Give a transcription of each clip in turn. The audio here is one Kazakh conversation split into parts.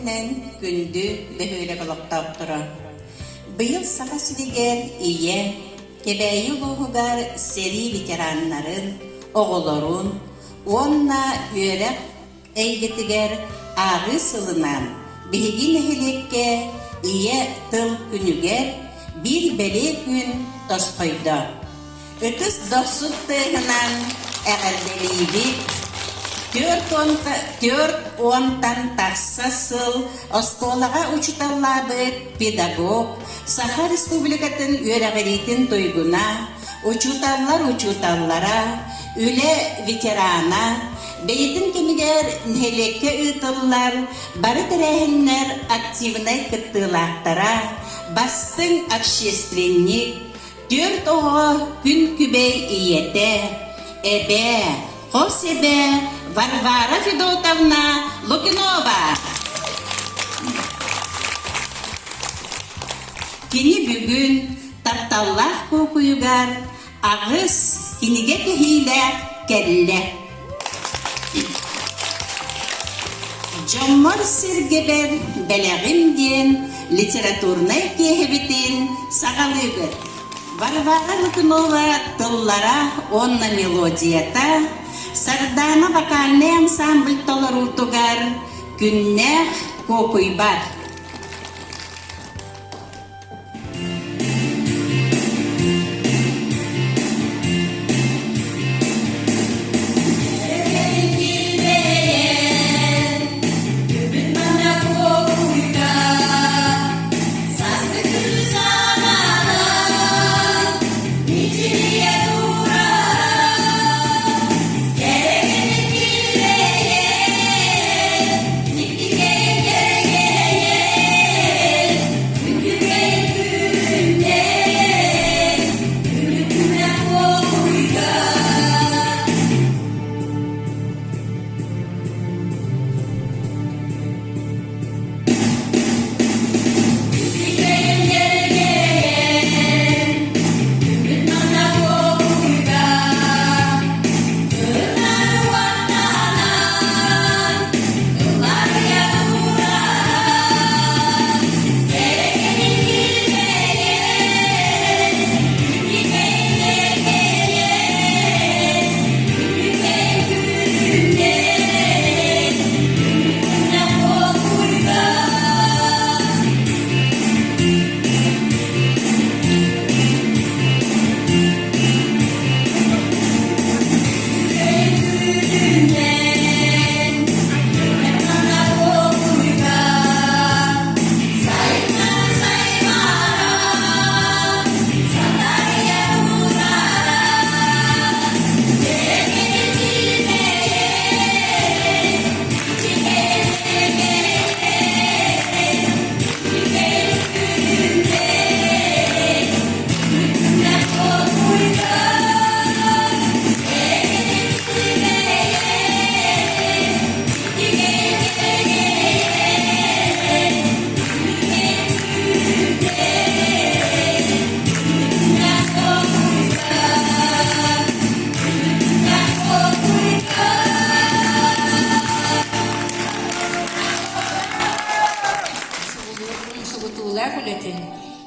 Бәләһеннән күнді бәһөле балақтаптыра. Быйыл саха сүдегер ие, кебәйі луғығар сери ветераннарын, оғыларын, онна үйерек әйгетігер ағы сылынан, бігін әхілекке ие тыл күнігер бір бәле күн тосқойды. Өтіс досыт тығынан әғірделейбік, 4 онтан тақса сыл, осколаға учуталлабыт педагог, Саха Республикатын үйерағыретін тойгуна, учуталлара, үле ветерана, бейтін кемігер нәлекке үтіллар, бары тәрәхіннер активнай кыттылақтара, бастың общественник, 4 оғы күн күбей иеті, әбе, қос әбе, Варвара Федотовна Лукинова. Кені бүгін тапталлах көкүйігар ағыз кенеге кехейлер кәлі. Жоммар сіргебер бәләғімден литературнай кехебетін сағалығыр. Варвара Лукинова тыллара онна мелодията, Сардана вокальный ансамбль толарутугар күннәх көкүйбар.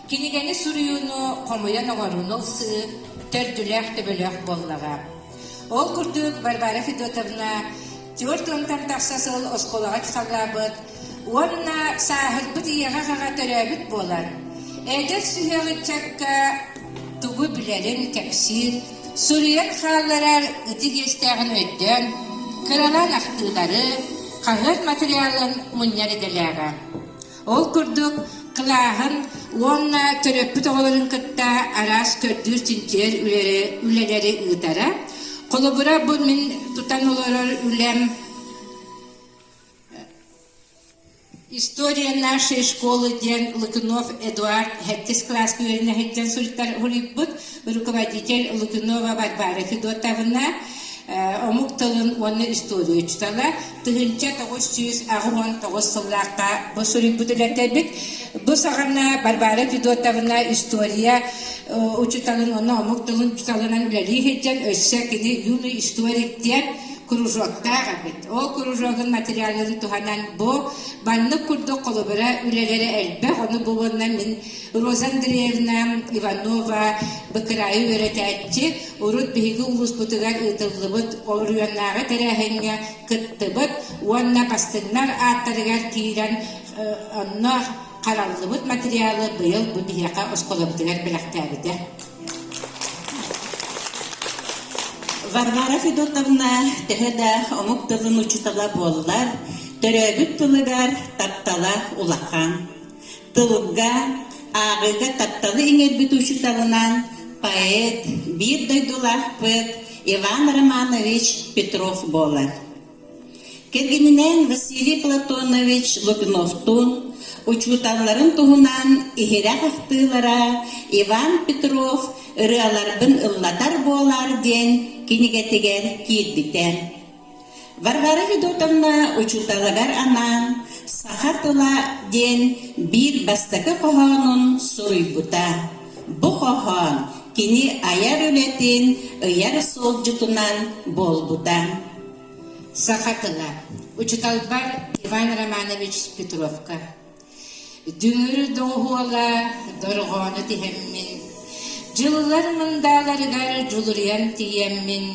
Кинигени сурuyunu комуян оғаруну сы төрдүләк төбөләк боллага. Ол күрдүк Варвара Федотовна 4 онтан тақсасыл осколаға чысаллабыт, онна сахылбыт иеға төрәбіт болан. Әдер сүйәғы чакка тугу білерін кәпсир, сурuyан қалларар үтік естәғін өйден, кыралан ақтылары, қағыр материалын мұньяр еделяға. Ол күрдүк Кылағын, онна төрөппі тоғыларын кытта арас көрдүр тинчер үлелері ұйтара. Қолыбыра бұл мен тұтан оларар үлем «История нашей школы» ден Лукинов Эдуард Хеттис класс көріне хеттен сурттар хурip бұд, руководитель Лукинова Варвара Федотовна омук тылын оны история чутала, тыгынча 909 сыллаққа бұл сурip бұдыләтті бит. Бұл сағана Варвара Федотовна история учуталын оны омук тылын чуталынан үләли хеттен өссә кені юны историктен кружоктар бит. Ол кружогын материалын туханан бу банны курдук колубара үлелери элбе оны бугунна мен Роза Андреевна Иванова быкрайы өретәтчи урут биги улус бутугар ытыллыбыт орюаннага терәһенге кыттыбыт уанна пастыннар аттарыгар кирен онно караллыбыт материалы быйыл бу бияка осколабытыгар беләктәбите. Варвара Федотовна тәһәдә омук тылын учутала боллар, төрәбүт тылыгар таптала улахан. Тылыгга, ағыга тапталы иңербит учуталынан поэт, бир дойдулахпыт Иван Романович Петров болар. Кергенинен Василий Платонович Логиновтун, учуталларын туһунан иһирәк ахтыылара Иван Петров ырыаларбын ыллатар болар ден кинигетигер киирбитен. Варвара Федотовна учуталагар анан сахатыла ден бир бастакы кохонун суруйбута. Бу кохон кини аяр үлетин ыяр солжутунан болбута. Сахатыла. Учуталбар Иван Романович Петровка. Дүңүрү доғуала дорғоны тихеммин. Жыллар мындаларыгар жулурян тиеммин.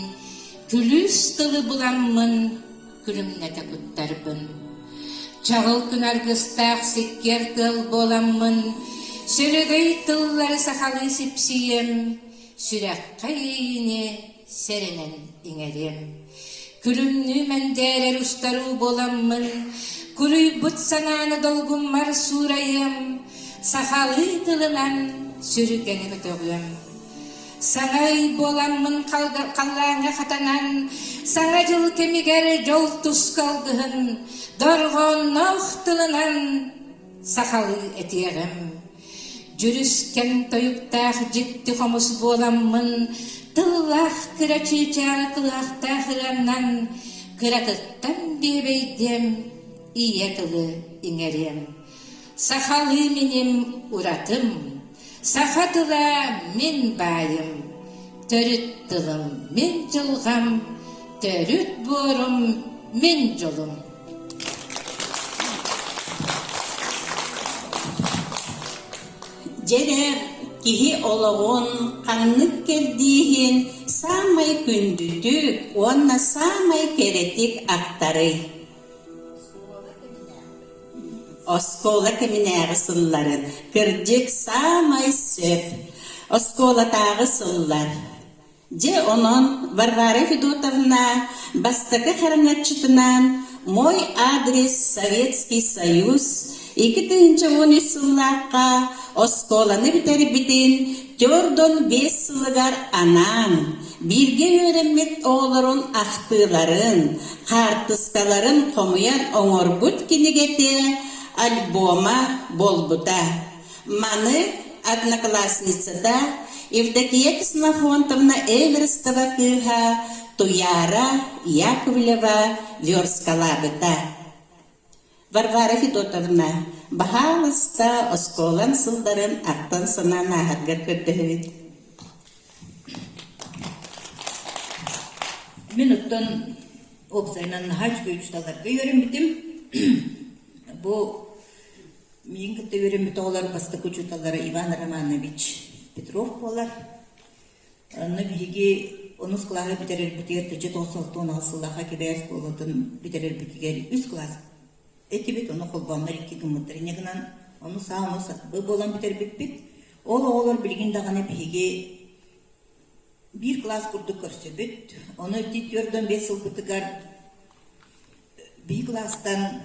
Күлүс тылы буламмын, күлүмнәтә куттарбын. Чағыл күнаргыстақ секкер тыл боламмын. Сөрөгөй тыллары сахалы сипсием. Сүрәк кайыне серенен иңерем. Күлүмнү мәндәрер устару боламмын. Күрүй бұт сананы долгуммар сурайым. Сахалы тылынан сүрүкені өтөгөм. Саңай боламмын қаллаңа қатанан. Саңа жыл кемигер жол тұс қалдығын. Дорғон нох тылынан сахалы этиегім. Жүріскен тойуктақ житті қомыс боламмын. Тыллах кырачычағы қылақтақыраннан. Кыратыттан бебейдем. Ие тылы иңерем. Сахалы менем уратым. Сахатыла мен байым. Төрүт тылым мен жылғам. Төрүт борум мен жолым. Жерер кихи олоғын қаннық келдейін самай күндүтік, онна самай керетик ақтары. Оскола кеминәғы сылларын, кірдік самай сөп, оскола тағы сыллар. Же онон Варвара Федотовна бастакы қараңатчытынан мой адрес Советский Союз 2010 сыллаққа осколаны бітері бітін 4-5 сылығар анам, бирге өремет оғларын ақтыларын, қартысталарын қомыян оңорбут кенегете альбома болбута. Маны одноклассницада Евдокия Ксенофонтовна Эверстова кыха Туяра Яковлева верскалабыта. Варвара Федотовна бахалыста осколан сылдарын ақтан санана харгар көрдөхөбүт. Мен оттан оксайнан хач көйчталарга үйренбитим. Бу мен кытта үйренбит оғлар баста көчүталары Иван Романович Петров болар. Аны биги онус классы битерер битер 96 сыллаха кебес колотун битерер битигер 3 класс. Этибит оны колбанлар 2 гымытрынегынан оны сааны бу болан битер битпит. Ол оғлар билген даганы биги 1 класс курдук көрсөбүт. Оны 4-5 сыл битигер 1 класстан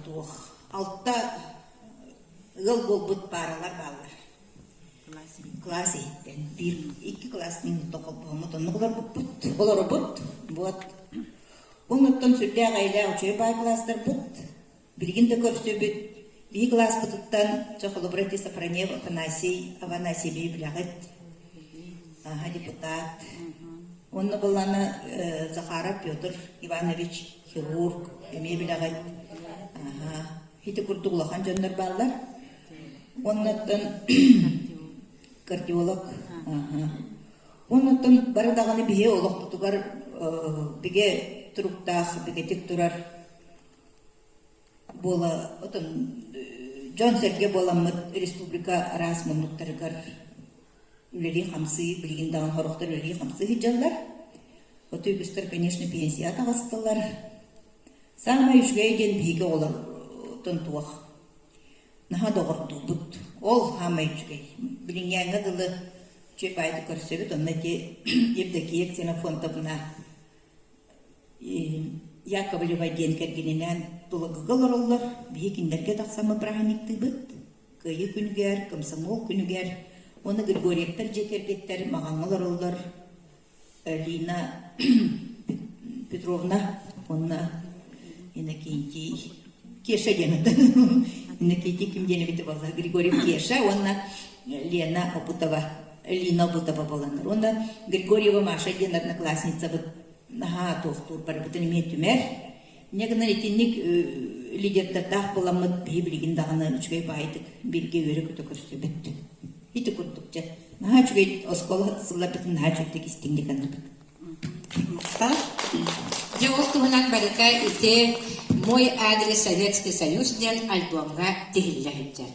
тух алтта ыл болбут баралар баллар. Класс иттен 1-2 класстын токолбомут онугулар бут болор бут вот. Онуттан сүрдө гайла учой бай класстар бут. Билгинде көрсөбүт 1 класс бутуттан Чохолобрати Сапранев Афанасий Библягыт. Депутат. Онны боланы Захаров Петр Иванович хирург, эме Библягыт. Хити курдуглахан жоннор баллар. Оннаттан кардиолог. Оннаттан бары даганы бие олоқтутугар биге туруктах биге тик турар бола отон Жон Серге боламыт республика арас мунуттарыгар үлери хамсы билген даган хорохтар үлери хамсы хиджаллар. Отуйгустар, конечно, пенсия тагыстылар. Самай үшгейден биге олар тонтуах. Наха догорду бут. Ол хамай үшгей. Билингенге дылы чөп айды көрсөбүт, онна те евдокия Ксенофонтовна Яковлева ден кергененен тулагыгылар олар. Бие киндерге тақсамы праганикты быт. Кыйы күнігер, комсомол күнігер. Оны Григорьевтер жекергеттер, мағаңылар олар. Лина Петровна, онна Иннокентий Кеша денеді. Иннокентий кім дені біті болса, Григорьев Кеша, онна Лина Опутова боланыр. Онда Григорьева Маша ден одноклассница бұд наға тоқтур бар бұтын еме түмер. Негіна етінник лидердардақ боламыд бейбілген дағына үшгей байдық берге өрі күті көрсі бітті. Ити күрдік жа. Наға үшгей оскола сылла бітін наға жүктік істіңді қанырдық. Мұқтар? Жоғылтуынан барыка ите мой адрес Советский Союз ден альбомға тегілләйдер.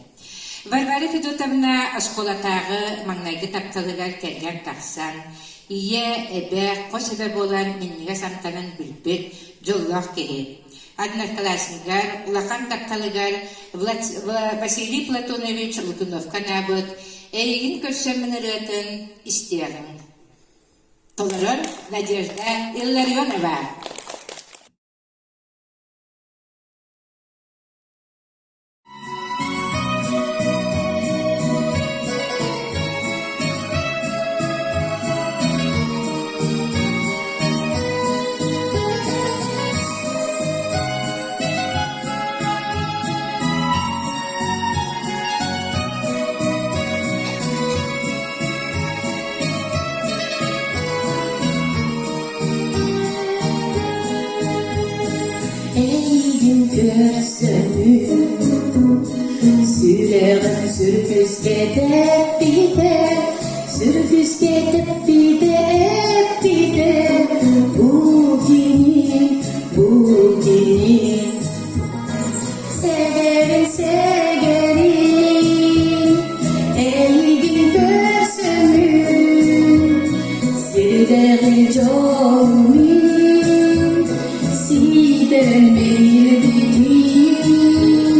Варвара Федотовна осколатағы маңнайғы тапталығар кәргер тақсан, ие әбе қосыбе болан меннеге самтанын бүлбет жоллақ кере. Одноклассниклар, улақан тапталығар Василий Платонович Лукунов канабыт, әйгін көрсөмін ұрытын істерін. Толырын Надежда Илларионова. Sürküs ketep bide bugini segerim eygin görsümün sideri jomin siden bir bitin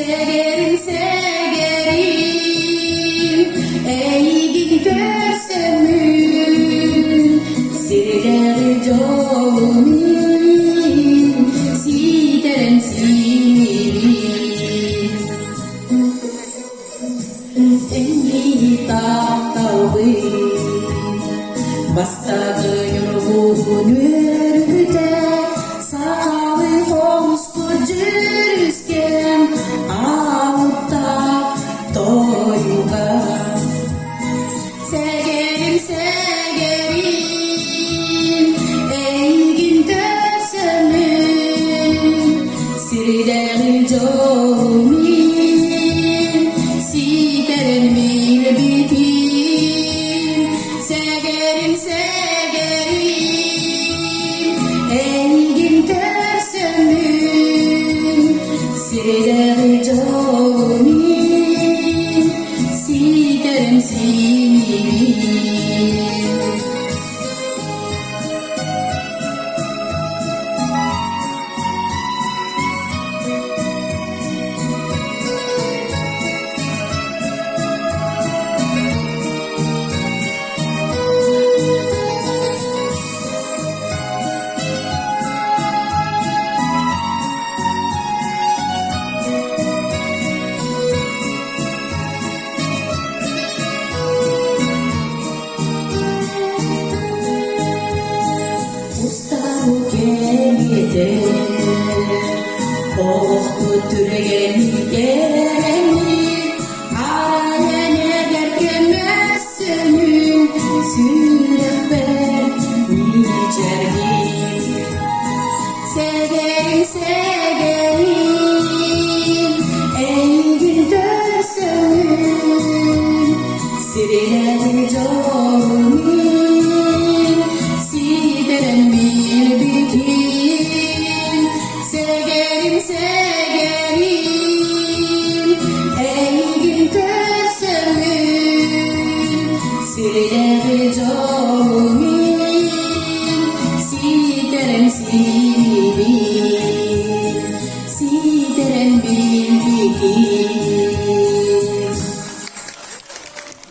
segerim eygin görsümün sideri jomin siden Bastağın ruhunürde sağlı hoşku cürüsken ağutta doyuğa Segerim engin görsümün sirden jomin sideren mil bitin Segerim engin görsümün sirden jomin sideren Sirene jomin sideren min Sideren sibil Sideren bilbigin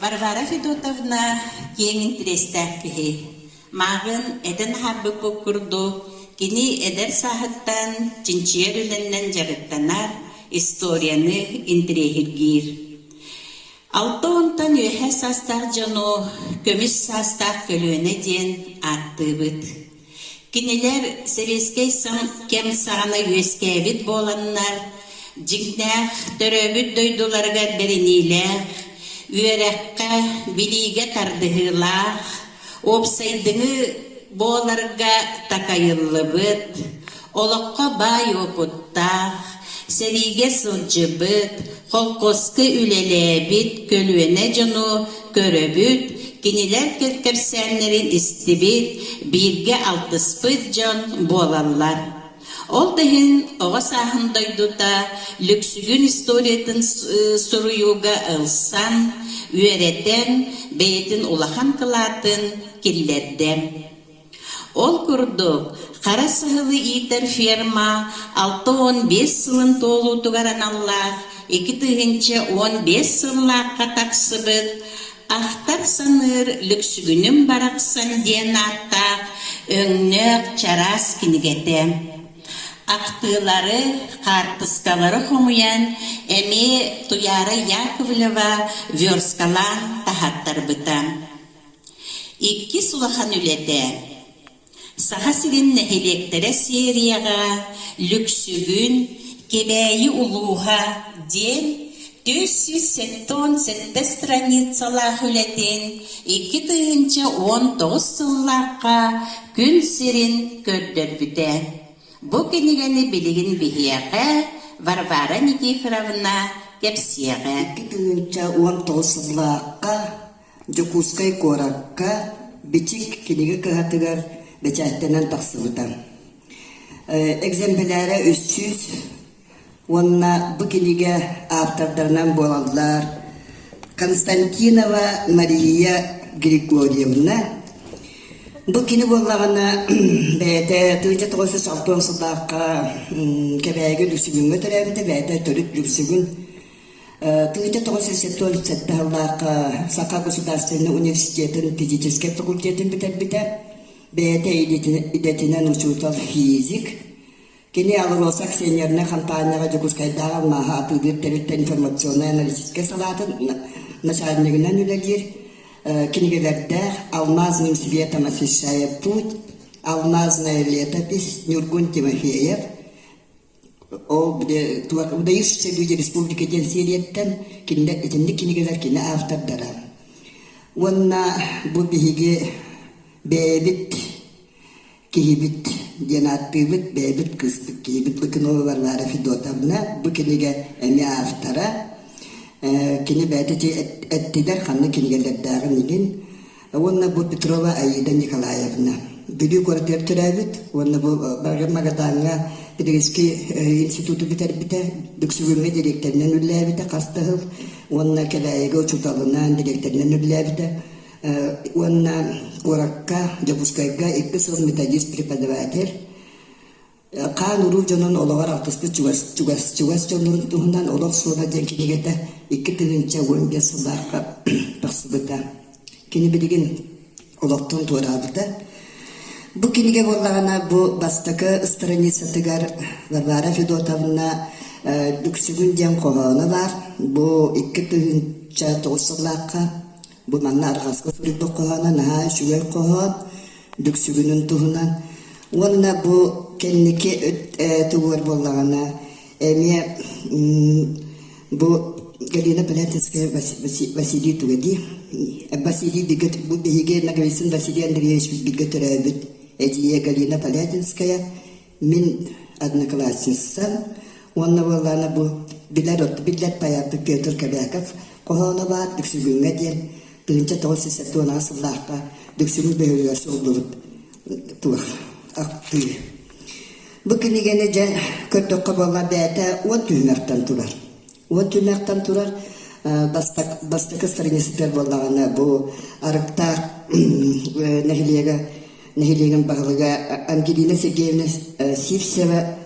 Varvara Fedotовна кең интерестәккеһи. Мағын эден харбы кукурду, кини эдер сахыттан чинчиер үленнен жарыттанар историяны интерехиргир. Алты онтан өйхә састақ жону көміс састақ көлөне ден аттыбыт. Кинелер Советский сым кем сағаны өскәбіт боланнар, жигнәқ төрөбіт дойдуларға беренилер, үйерәккә билиге тардыһылах, опсайдыңы боларға такайыллыбыт, олыққа бай опуттах, сәвиге сылжыбыт, холқосқы үлелебіт, көлуене жону көрөбіт, кинилер керкерсәнлерін истибит, бирге алтыспыт жон болалар. Ол дәһин оға сахын дойдута люксүгін историятын суруюга ылсан, үйереттен бейтін улахан кылатын киллерден. Ол курдук қара сahılı итер ферма 6-15 сылын толу тугаран Аллах, 2-15 сыллаққа тақсыбыт, Ахтар саныр люксүгінім барақсан ден аттақ өңнөк чарас кинигете. Ақтылары, қартыскалары хомуян, әме Туяра Яковлева верскалан тахаттар быта. 2 сулахан үлеті. Сахасығын нәхелектере серияға люксүгін кебәйі улуға ден 470 страницалақ үлетін 2-19 сыллаққа күн сирин көрдір бүті. Бұ кенігені білігін бігияға Варвара Никифоровна кепсияға. 2-19 сыллаққа Жокускай коракка бичик кенеге кыгатыгар бечаттенен тақсыбытан. Экземпляры 300, онна бұ кенеге автордарынан болалар Константинова Мария Григорьевна. Бұ кені болағына бәйті 1960 сылдаққа кәбәйгі люксігінгі түрәбіті бәйті түрік люксігін 1970 жыллаққа Сақа государственный университетін физический факультетін бітер-бітер бәйті идетінен учутал физик. Кені алыр олсақ сенеріне компанияға жүгізкайдағы маға атылдыр тәрітті информационный аналитический салатын начальнигінен үлелер. Книгелердер «Алмазным светом освещая путь», «Алмазная летопись», Нюргун Тимофеев. Удающиеся люди республики Денсириеттен, кенді книгелер кені автордара. Онна бұл бігеге бәйбіт, кейбіт, денаттыбыт, бәйбіт кыспык, кейбіт бұкынова Варвара Федотовна, бұл книге әме автора. Кені бәйті әттідер қанны кенігелердіғын еген. Онна бұл Петрова Аида Николаевна. Бүлі көрдер түрәбіт, онна бұл Мағадаңға Педагогический институты бітер-бітер, бүксігіңгі директорынан үлләбіті қастығыл, онна кәләйгі ұчуталынан директорынан үлләбіті, онна Қораққа, Жапускайға 2 сыл методист преподаватель, Қан ұру жонын олағар 65 чугас жонын тұғынан олақ суына ден кенегеті 2-15 сылдарға тақсыбыта. Кені білген олақтың туырабыта. Бұ кенеге болағына бұ бастықы страницатығар Варвара Федотовна бүксігін ден қоғаны бар. Бұ 2-9 сылдаққа бұ манна арғасқы сүрді қоғаны, наға шүгер қоған бүксігінің тұғынан. Онна бұ кеннеке туғыр болағына әме бұ Галина Полятинская Василий туғыды. Василий бігіт, бұ бігеге нағависын Василий Андреевич бігіт түрәбіт. Әдие Галина Полятинская, мен одноклассница. Онна болағына бұ білет паяпы Петр Кобяков қоғаны бар, дүксігіңге ден 1960 сыллаққа дүксігің бәйілер солдылып туғыр. Бұ кенегені жа көрдіққа болға бәйті 10 түмәқтен тұрар. 10 түмәқтен тұрар. бастакы страницатар боллагана бу арыкта нахилеген багылыга Ангелина Сергеевна Сивсева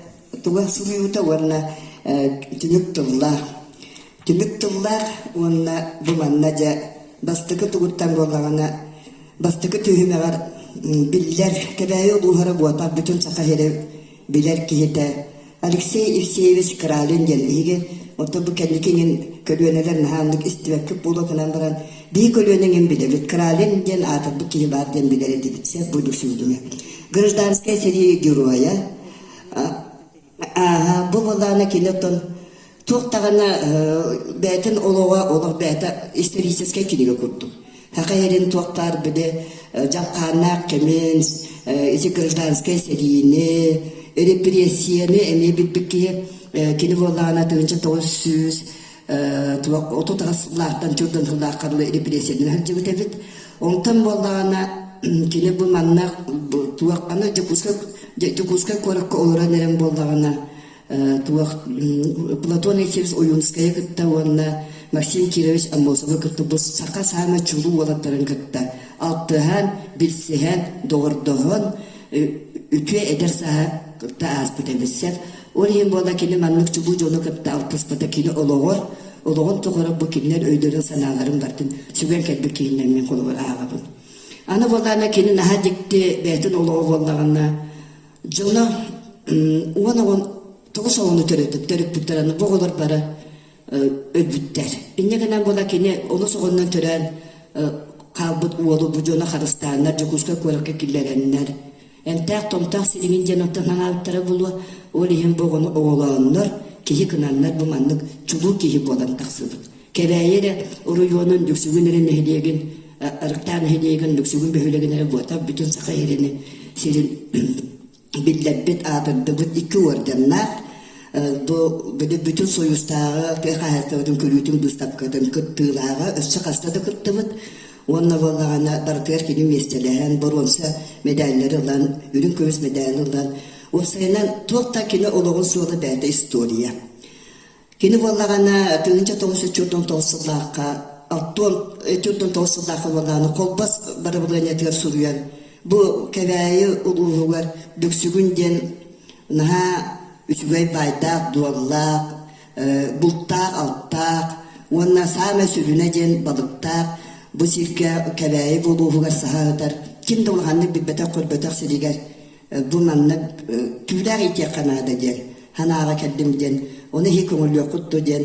туга суюта варна түнүктуллар онна буманнажа бастакы тугуттан боллагана бастакы түйүмөгөр биллер кебайы улухара буата бүтүн сакахере билер кихите Алексей Евсеевич Кралин делиге ото бу кенникин көлөнелер нахандык истибеккип булукунан баран би көлөнеңин билебит Кралин ден атыр бу кихи бар ден билер дибитсе буйдук сүйлүмө гражданская серия героя бу боллана кинотон туктагана бәтин олог бәта историческая киниге курдук хакайрин туктар биде жакканак кемен эти гражданская серийне репрессияны эми битбикки кини боллагана 1900 ототагаслаактан журдан тылааккарлы репрессияны хаджыбытебит онтан боллагана кини бу манна туаккана жукуска коракка олоранерен боллагана Платон Исевич Уюнская кытта уанна Максим Кирович Амосова кытта бу сака сама чулу олаттарын кытта алтыхан билсихан доордохон үтүе эдер саха кытта аспытебиссер олиен бола кини маннык чулу жону кытта алтыспата кини ологон тогора бу кинилер өйдөрүн санааларын бартын сүген келби кийинен мен колугар агабын аны болана кини наха дикти бетин олого боллагана жону уанагон Тогуз оғыны төріп бүттіраны бұғылыр бары өбіттер. Иннегінен бола кені оны соғыннан түрен қалбыт уолу бұжона қарыстанлар, жүкізгі көрікі келеренлер. Әнтәқ томтақ сирімін женоттан аңалыптары бұлу, ол ең бұғыны оғыланлар, кейі кынанлар бұманлық чулу кейі болан тақсылы. Кәбәйері ұруйонын дүксігінерін нәхілеген, ұрықтан нәхілеген дүксігін бөхілегенері бұғатап бүтін сақа ерені сирін билләббет атырды бут 2 орденнар бу биде бүтүн союзтагы пехастадын көрүтүн бустапкадан кыттылагы өссө кастады кыттыбыт онна боллагана бартыр кини местелен боронса медальлери улан үрүн көз медали улан осайнан токта кини ологун суолу бәді история кини боллагана тыгынча 1949-лакка алтон 1949-лакка боллагана колбас бары буланятыгар суруян bu kebäyi uluğular döksügünden naha üçgöy baydak duallak bultak altak onna same sürünecen balıktak bu sirke kebäyi uluğular sahadır kim de olğanlık bir betak korbetak siriger bu manna tüyler ite kanada der hanağa keddimden onu hikumul yokuttu den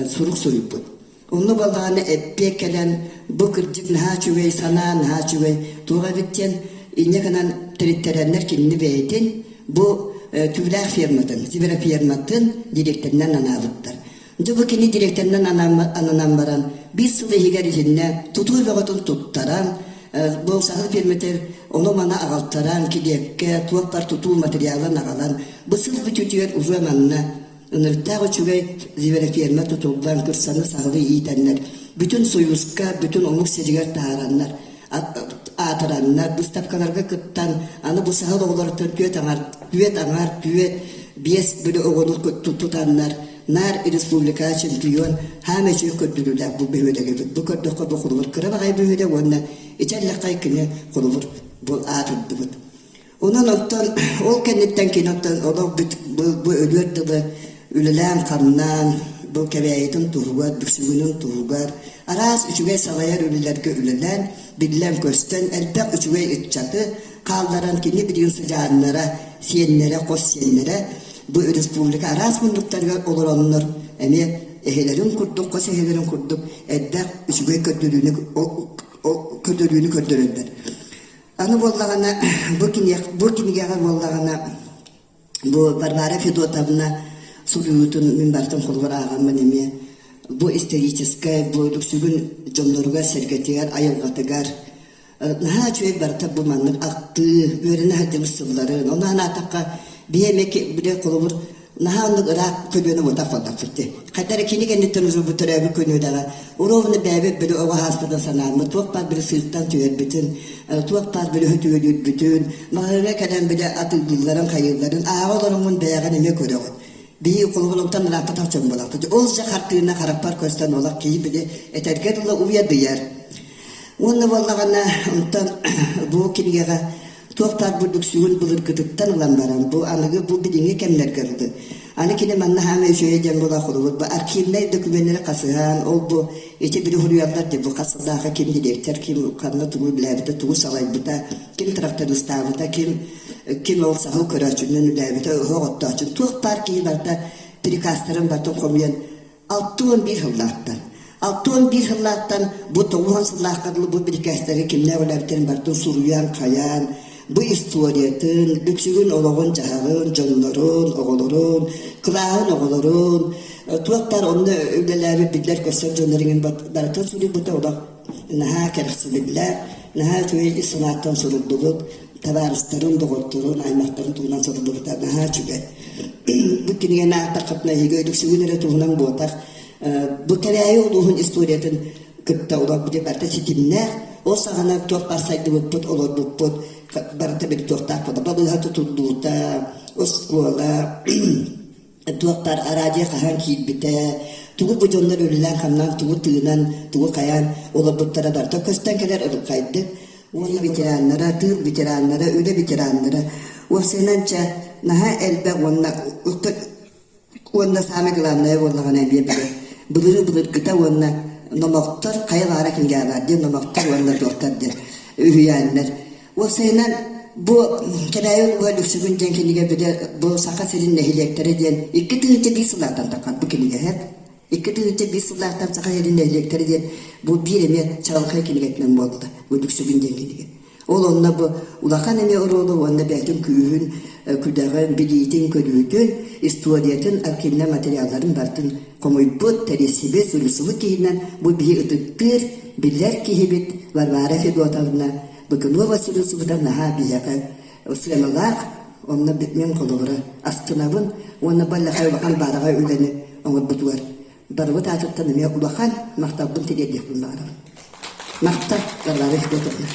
suruk suruput onu balağını eppek gelen bu kırcık naha çüvey sana naha çüvey tuğa bitten İnnekanan teritterenler kinini beytin bu tüvler firmatın, zivera firmatın direkterinden analıptır. Bu kini direkterinden ananan baran bir sıvı higer içinde tutuğu vegatın tuttaran bu sahıl firmatır onu mana ağaltaran ki dekke tuğaplar tutuğu materyalın ağalan bu sıvı bütütüyer uzamanına ınırtağı çüvey zivera firmat tutuğulan kırsanı sahılı yiğitenler bütün soyuzka, bütün omuk secigar taharanlar atıranlar, bu stapkalarga kıttan, anı bu sahıl oğuları düet anar, biyes böyle oğunu tutanlar, nar respublika çempiyon, hame çöy kördülüler bu behöyle gibi, bu kördükü bu kurulur, kıraba gay behöyle onunla, içerle kaykını kurulur, bu atırdı bu. Onun ottan, ol kennetten kenottan, bu ölürdü, ülülen kanından, bu kebeyetin tuğugar, büksügünün tuğugar, araz üçüge salayar ölülerge ölülen, billen kösten, elbek üçüge ütçatı, kaldaran kini bir sıcağınlara, siyenlere, kos siyenlere, bu respublika araz munduklarga olur onunlar, emi ehelerin kurduk, kos ehelerin kurduk, elbek üçüge kötülüğünü kötülürler. Anı bollağına, bu kinigeğe bollağına, bu Barbara Fedotavna, Suriyutun minbartan kulvar ağamın emi, bu историческая, bu lüksügün jonlarga sergetigar, ayılgatıgar. Naha çöy barta bu manlık aktı, öğrene haddim sılları, onu hana takka bir emek bile kulubur, naha onluk ırak kölüğünü otak faldak fırtı. Hatta kini kenditten uzun bu türevi könüğü dağa, orovunu bebe böyle ova haspada sanarmı, tuğakpar böyle sırttan tüyer bütün, tuğakpar böyle hötüyülür bütün, mağarına kadar böyle atıldıların, kayırların, ağalarımın beyagan emek örüyor. bir kolboluktan rapata çömbalaktı. Olca kartığına karapar kösten olak ki bir de etergerle uyadılar. Onu vallagana ondan bu kinige tohtar bulduk suyun bulur gıdıktan olan baran bu anıgı bu bilinge kemler görüldü. Anı kine manna hame şöyle jem bola kurulur. Bu arkivler dokümenleri kasıhan ol bu eti biri huriyatlar de bu kasıdağı kim dilekter kim kanına tuğu bilabıda tuğu salayıbıda kim traktör ıstavıda kim olsa o köraçünün bilabıda hoğutta açın. Tohtar ki barda prikastırın batın komuyan 6-11 hıllattan. 6-11 hıllattan bu toğuhan sılahkarlı bu prikastırı kimler olabilirin barda suruyan kayan bu istoриятын, lüksügün oğlağın cahağın, canların, oğulların, kılağın oğulların, tuğatlar onu öyleleri bildiler göster canlarının baratın sürü bu da oğlak naha kerxsi bildiler, naha tüyeli sınavdan sorulduğu, tavarısların, doğurtların, aymakların tuğunan sorulduğu da naha çüge. Bu kinige naha takıpna hige, lüksügünlere tuğunan bu otak, bu kerayı oğluğun istoриятын kıpta oğlak bir de barda sitimler, o sağına tuğatlar saydı bu olur bu barata bir tuğatlar pada, balığa tutulduğu da, o skola, tuğatlar aracıya kahan kilbite, tuğu bu canlar ölülen kamdan, tuğu tığınan, tuğu kayan, ola buttara barda, kösten keler olup kaydı. Onu bitiranlara, tığ bitiranlara, öyle bitiranlara, o senanca, naha elbe onna sami kılanlaya ollağına bir bılır gıta onna, namaktar kayalara kim geldi, namaktar onna tuğatlar der, ühüyenler. O senan bu kerayı bu lüksügün cenkinige bile bu saka serin nehilektere diyen iki tığınca bir sılahtan takan bu kinige hep. İki tığınca bir sılahtan saka serin nehilektere diyen bu bir eme çalıkaya kinige etmem oldu bu lüksügün cenkinige. Ol onna bu ulakan eme orolu onna belki küyüğün, küdağın, biliyitin, körüğün, istoриятын, alkimle materyalların bartın komuybut, teresibe, sürüsülü kihinden bu bir ıtıktır, biller kihibit, varvara fedotavına bugün o vasılası budan naha biyaka Süleymanlar onunla bitmeyen kolubura astınavın onunla ballakay bakan barağa öleni onu buduvar barığı tatıttan eme ulakan maktabın tededih bunları maktab varvara fedotavına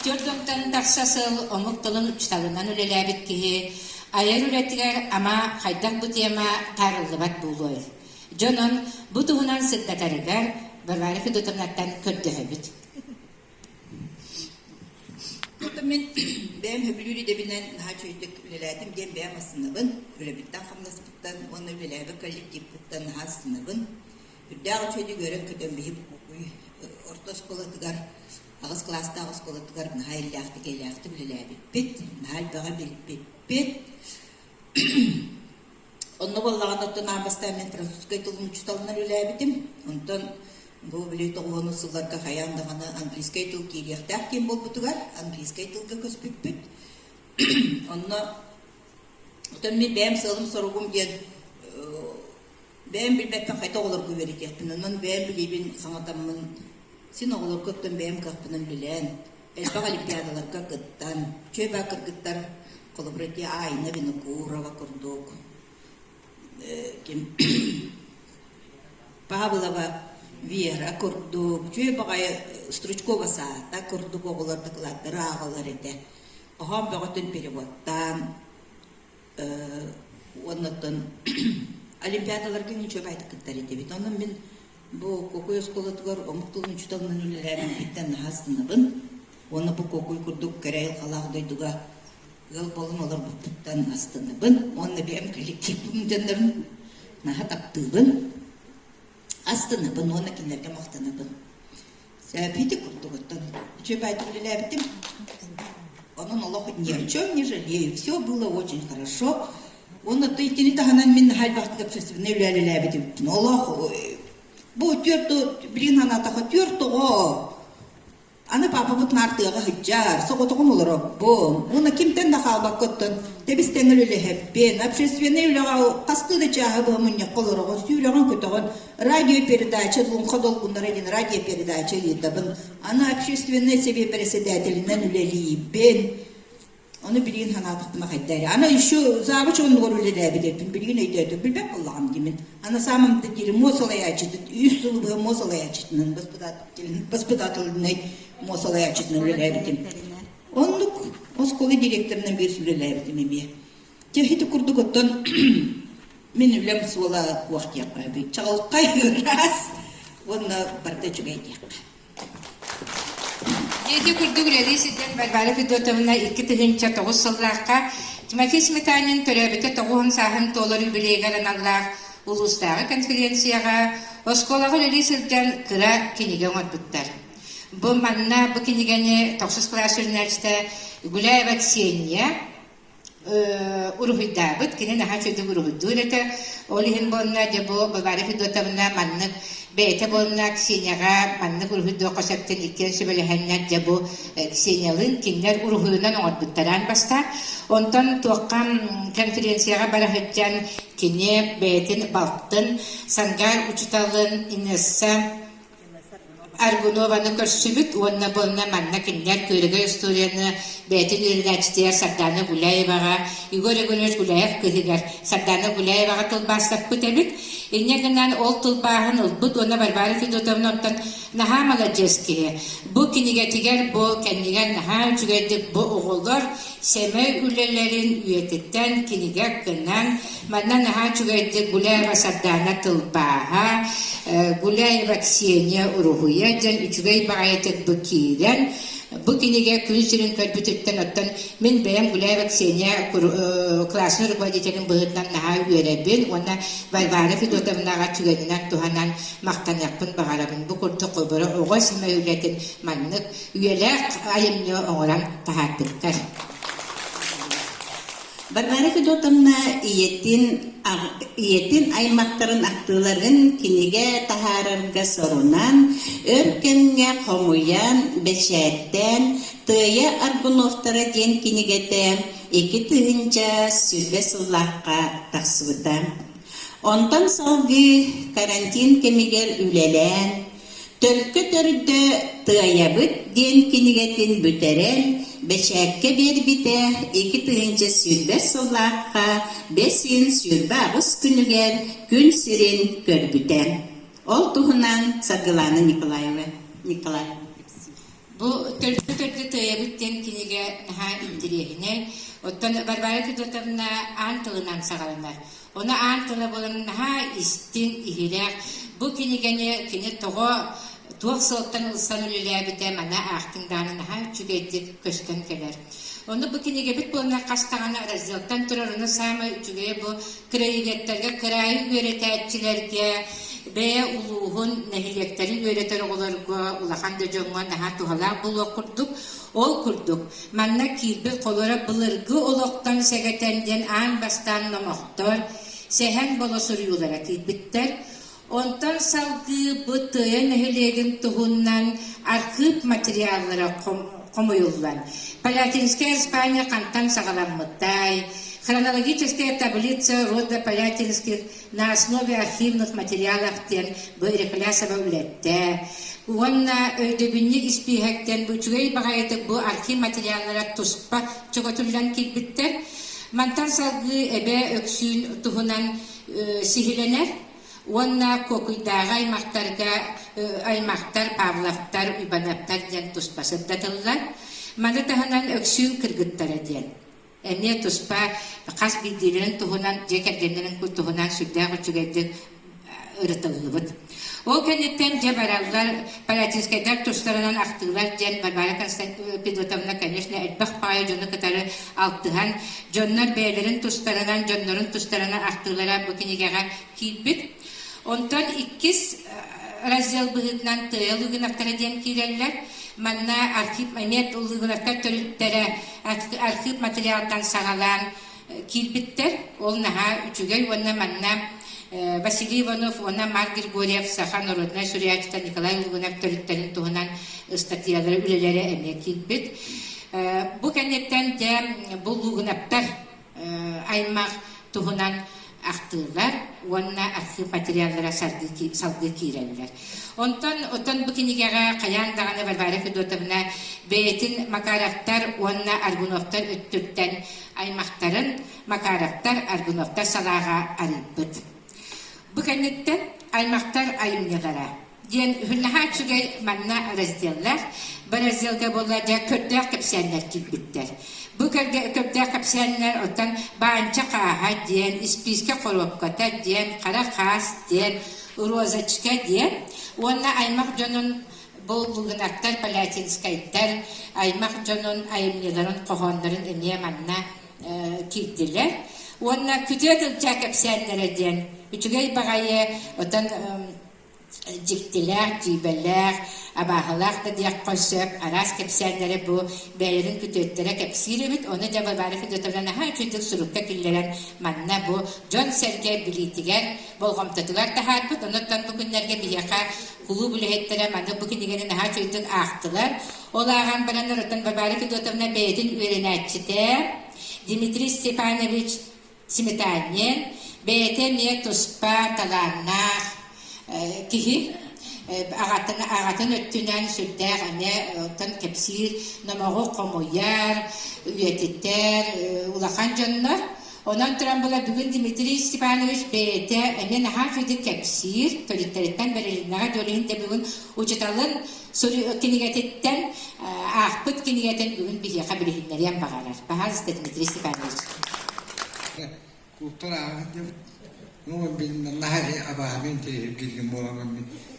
Актёрдон тарсасыл омукталын учталынан үлеләбит киһи айыр үлетигер ама хайдак бу тема тарылдыбат булой. Жонон бу тугунан сыддатарыгар Барбара Федотовнаттан көрдөһөбүт. Мен бәм хөбүлүри дебинен хачыйдык үлеләдим ген бәм асыныбын. Үлебиттен хамнаспыттан, оны үлеләбі коллективпыттан хасыныбын. Үрдәгы чөйді көрен көтөн бейіп орта сколатыгар, ағыз класста ағыз сколатыгар нахайл лақты келяқты үлеләбі бет, нахайл баға беліп бет. Онны боллаған оттан абастан мен французскай тылын учталынан үлеләбідім. Онтан bu bileti onu sıllarga hayandağına angliskay tıl kiriyaktak kem bol butugar, angliskay tılga köspüppüt. Onna, otan men bäm sığılım sorugum gen, bäm bilmekten hayta oğlar güverik yakpın. Ondan bäm bilibin sanatamın, sin oğlar köpten bäm kakpının bilen, elbaq olimpiyadalarga gıttan, çöy bakır gıttar, kolaboratiya ayna bini kurava kurduk. Pavlova, Вера курдук, чуй багай Стручкова саата курдук оголарды кылаттыр агалар эте. Ахам багатын переводтан оннотон олимпиадаларга ниче байты кыттар эте бит. Онун мен бу кокой сколатыгар омуктулун чуталын үлелерин биттен хастыныбын. Оны бу кокой курдук керел калагдойдуга гыл болун олар буттан астыныбын. Оны бем коллективдин жандарын наха таптыбын. Астыныбын, оны кинерге мақтаныбын. Сәбейді күрдігіттін. Чөп айтып үлеләбітім. Onun Allah'ı ни о чем не жалею. Все было очень хорошо. Он это идти таханан мен хальбахты общественный үлеләбітім. Аллах, bu тёрту, блин, она таха тёртуға. Аны папа бұт нартыға хыджар, соғытығын олар бұл. Оны кемтен да қалбақ көттін. Дебістен үлелі хәппен. Общественный үлеға қасқыды чағы бұғымын неқолырығы. Сүйіліған көтіғын радиопередача, лұнқа долғындар един радиопередача едібін. Аны общественный себе председателінен үлелі бен. Onu bilin hanatıqtıma xaydari. Ana şu zabıç onluğur ölele bilerpin. Bilin eyderdi. Bilbek Allah'ım demin. Ana samamda dilim mosolaya açıdı. Üst sulu mosolaya açıdının. Baspıdatılınay mosolaya açıdının ölele bidim. Onluk oskolu direktöründen bir ölele bidim emiye. Tehidi kurduk ottan men ülem suvala vakt yapar. Çağıl kaygıras. Onunla barda çögeydi yapar. Еди күрдүк релисиден Барбара Федотовна 2009 сыллаққа Тимофей Сметанин төрөбіті 9 сағын толары білегерін аллақ улустағы конференцияға осколағы релисиден кыра кенеген отбыттар. Бұл манна бұл кенегені 9 класс университеті Гуляева Ксения урухидабыт, кене наха чөдік урухидду үлеті олихин болна жабу Барбара Федотовна маннық бәйті болна Ксенияға маннық урухидду қосаптен икен сөбеліхәннәт жабу Ксениялын кенлер урухидынан оңырбыттаран баста. Онтан туаққам конференцияға барахыджан кене бәйтін балттын сангар учуталын инесса Аргунованы көрсүбүт, онна болна манна кинлер көрігі историяны бәтін үріләчтер Сардана Гуляеваға, Игорь Егорович Гуляев көхігер Сардана Гуляеваға тұлбастық бүтәбіт. Иннегінен ол тұлбағын ұлбыт, оны Барбара Федотовна онтан наха маладжескеге. Бұ кенегетігер, бұ кәнегер наха жүгәдік бұ оғылдар сәмәй үлелерін үйететтен кенегер кіннан манна наха жүгәдік Гуляева Сардана тұлбаға, Гуляева Ксения Урухуя, жан үчүгэй бағайетік бұ кейден. Бұл кенеге күнсірін көрбүтіптен оттан мен бәйім Гуляева Ксения классны руководителін бұғытнан наға үйеребін, оны Барбара Федотовнаға түгенінен туғанан мақтанақпын бағарабын. Бұл күрді қобыры оға сімі үйлетін маннық үйелек айымны оңыран тағатбыттар. Барбара Федотовна иеттин аймақтарын ақтыларын кенеге тахарырға сорунан, өркенге қомуян, бәшәттен, тыя Аргуновтары ден кенегеті 2 тыгынча сүрбе сыллаққа тақсыбыта. Онтан салғы карантин кемегер үлелен, төлкі түрді тыябыт ден кенегетін бүтерен, бәшәкке бербіте 2 тыгынча сүрбе сыллаққа 5 сүрбе ағыз күнігер күн сирен көрбіте. Ол туғынан Саргыланы Николай. Bu törtü tıyabıtten kinige naha indiriyene. Ottan barbara fidotabına antılından sağalanar. Ona antılı bolan naha istin ihirek. Bu kinigene kini toğa tuğ sılttan ılsan ölülebide mana ahtindağını naha çügeydik köşken keler. Onu bu kinige bit bolana kastağına razıltan turarını sağma çügeye bu kırayıgetlerge, kırayı öğretetçilerge, Beye uluğun nehileklerin öğreter olarga ulahan da jonga naha tuhala bulu kurduk. Ol kurduk. Manna kirbi kolara bılırgı oloktan segetenden an bastan namoktor. Sehen bala soruyorlara kirbitter. Ondan salgı bu tıya nehilegin tuhundan arkip materyallara komoyullan. Palatinskaya İspanya kantan sağalanmıttay. Хронологическая таблица рода Палятинских на основе архивных материалов тен бөреклясова үлетте. Уонна өйдөбүнник испихектен бу чугай багайты бу архив материаллара туспа чоготулдан килбиттер. Мантан салгы эбе өксүүн тухунан сихиленер. Уонна кокуйдага аймактар, павловтар, ибановтар ден туспасырдатыллар. Маны таханан өксүүн кыргыттара ден. Эмне туспа кас билдирен тухунан жекерденерин тухунан сүрдөгө чүгөйдү ырытылыбыт. Ол кенеттен жабараллар Палатинскайдар тустарынан актылар жен Барбара Константиновна, конечно, элбах пая жону кытары алтыхан жоннор бээлерин тустарынан, жоннорун тустарынан актылара бу кинигага кийбит. Онтон 2 раздел быгытынан тыялыгын актара ден киреллер. Манна архив нет улыгынакка төрүттөрө архив материалдан сагалан килбиттер. Ол наха үчүгөй онна манна Василий Иванов, онна Марк Григорьев, Саха народная сурьячта Николай Лугунов төрүттерин туһунан статьялары үлелери эме килбит. Бу кенеттен де бул Лугуновтар аймак туһунан актылар, онна архив материаллара салгы киреллер. Онтон бу кинигага каян даганы Барбара Федотовна бейтин Макаровтар, онна Аргуновтар өттүттен аймактарын Макаровтар, Аргуновтар салага арыппыт. Бу кенеттен аймактар айымнелара. Ден хүннаха чугай манна разделлар, бір разделга болла да көттөк кепсенлер килбиттер. Бу көптөк кепсенлер оттан баанча кааха ден, исписке коробката ден, кара каас ден, розочка ден, онна аймак жонун боллугунактар Палатинскайттар, аймак жонун айымнеларын кохондарын эмне манна килдилер. Онна күтөтүлча кепсенлер ден, үчүгей багайы оттан жиктилер, жибелер, абахалар да диак косып, арас кепсенлери бу бәйлерин күтөттөрө кепсиребит, оны да Барбара Федотовна ха чөйдүк сурукка киллерен манна бу Джон Серге билитигер болгомтотугар тахарбыт, оноттан бу күннерге бияка кулу бүлехеттере манна бу кинигенин ха чөйдүк ахтылар. Олаган баранар оттан Барбара Федотовна бәйдин үйренәтчите Дмитрий Степанович Сметанин бәйте ме туспа таланнах кихи агатын өттүнен сүрдәр әне оттан кепсир намагы комояр үйететтер улахан жоннор. Онан туран була бүгүн Дмитрий Степанович бәйте әне наха фиди кепсир төліттереттен берелиннага дөлігінде бүгүн учеталын кинигететтен ақпыт кинигетен бүгүн бихеха білігінлерен бағарар. Бағарызды Дмитрий Степанович. Ну, bin nahi abahamin te gilgin mola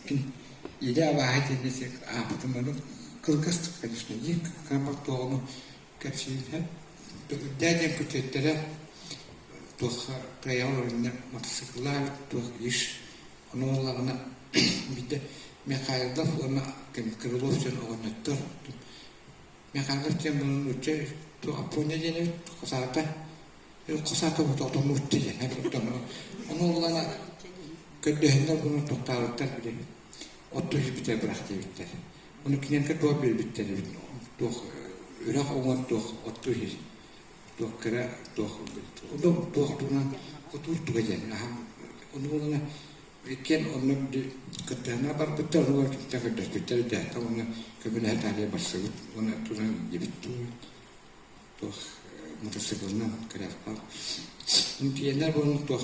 bin ide abahati nese apatımını kılgıstık конечно yik kamak doğunu kapsiyet deden kütütlere tuh prayavlarına motosikletler tuh iş onlarına bir de mekayda ona kırılıfçın oynattır mekayda bunun uçu tuh aponya jene kosata kosata bu otomotiv jene pertama onlarına köydehinde bunu totaliter bile otuş biter bıraktı bitter. Onu kinen kedua bil bitter bit. Tuh urak ongan tuh otuş tuh kera tuh udah tuh tunan otuş tuh aja. Onlarına iken onum di kedana bar betul luar kita kedah bitter dah. Tahunya kebenaran tadi bersebut ona tunan jebit tuh motosikletnya kera apa. Intinya bunu tuh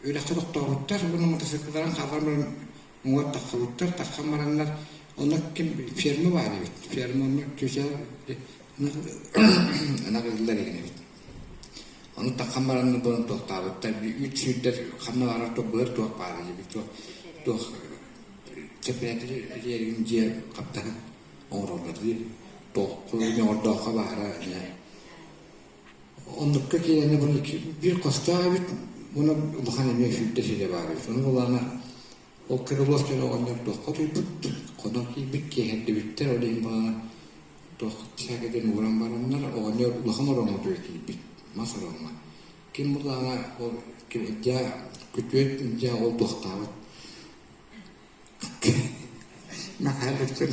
öyle kadar doğrultlar bunu motosikletlerin kavarların muat takıltlar takamaranlar Ona kim firma var evet. Firmanın köşe ana kızlar evet. Onu takamaranı bunu tohtavat. Tabi 3 yüzler kanı var to bır to par gibi to cepetleri yerin diye kaptan oraları to koyun orada kabara ya. Onun kökeni bunu bir kosta evet bunu bu hani ne yüzde şey var. Onu olana o kırılırken o anlar to kodu ki bir kehette bitter olayım bana to çekeden vuran baranlar o anlar ulahama olmadı ki bit masal olma. Kim bu ana o ya kütüet ya o tohtavat. Mahalletten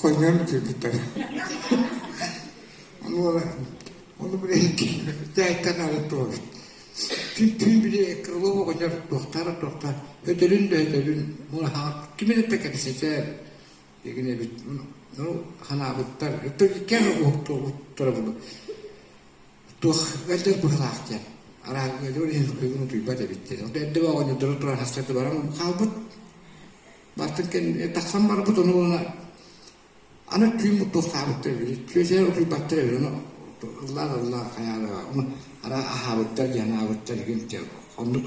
koyun bitter. Onu bile zaten alıp tüm bile kırılma koyar doktor ötelün bunu kimin etmek ister yine bir hana bitler öteki tarafı geldi bu halakta ara geldi bunu duymadı bitti o da onu doktor hastası var ama kalbut baktıkken taksam var bu onu ana tüm bu doktor köşeye oturup baktırıyor onu Allah hayal onu ara ahabetler yana ahabetler gibi onu